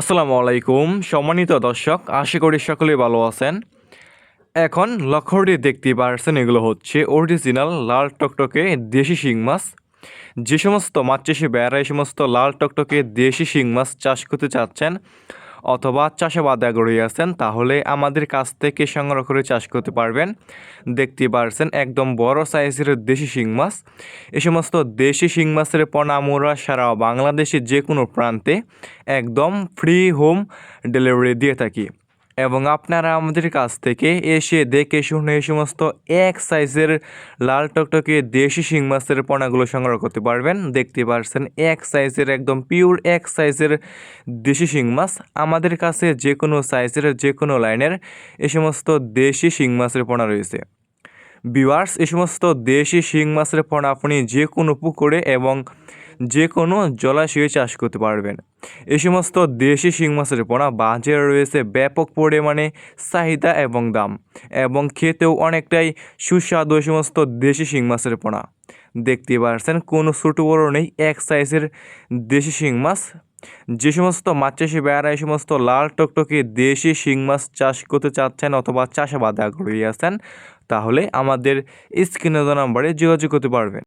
আসসালামু আলাইকুম সম্মানিত দর্শক, আশা করি সকলেই ভালো আছেন। এখন লক্ষ্য করে দেখতে পারছেন, এগুলো হচ্ছে অরিজিনাল লাল টকটকে দেশি শিং মাছ। যে সমস্ত মাছ চাষি ভাইয়েরা এই সমস্ত লাল টকটকে দেশি শিং মাছ চাষ করতে চাচ্ছেন অথবা চাষাবাদ আগ্রহী আছেন, তাহলে আমাদের কাছ থেকে সংগ্রহ করে চাষ করতে পারবেন। দেখতে পারছেন একদম বড় সাইজের দেশি শিং মাছ। এই সমস্ত দেশি শিং মাছের পোনা আমরা সারা বাংলাদেশে যে কোনো প্রান্তে একদম ফ্রি হোম ডেলিভারি দিয়ে থাকি, এবং আপনারা আমাদের কাছ থেকে এসে দেখে শুনে এই সমস্ত এক সাইজের লাল টকটকে দেশি শিং মাছের পোনাগুলো সংগ্রহ করতে পারবেন। দেখতে পারছেন এক সাইজের, একদম পিওর এক সাইজের দেশি শিং মাছ। আমাদের কাছে যে কোনো সাইজের যে কোনো লাইনের এই সমস্ত দেশি শিং মাছের পোনা রয়েছে। ভিউয়ার্স, এই সমস্ত দেশি শিং মাছের পোনা আপনি যে কোনো পুকুরে এবং যে কোনো জলাশয়ে চাষ করতে পারবেন। এই সমস্ত দেশি শিং মাছের পোনা বাজারে রয়েছে ব্যাপক পরিমাণে চাহিদা এবং দাম, এবং খেতেও অনেকটাই সুস্বাদু এই সমস্ত দেশি শিং মাছের পোনা। দেখতে পাচ্ছেন কোনো ছোটো বড়ো নেই, এক সাইজের দেশি শিং মাছ। যে সমস্ত মাছ চাষি ভাইয়েরা এই সমস্ত লাল টকটকে দেশি শিং মাছ চাষ করতে চাচ্ছেন অথবা চাষাবাদে আগ্রহী আছেন, তাহলে আমাদের স্ক্রিনে দেওয়া নাম্বারে যোগাযোগ করতে পারবেন।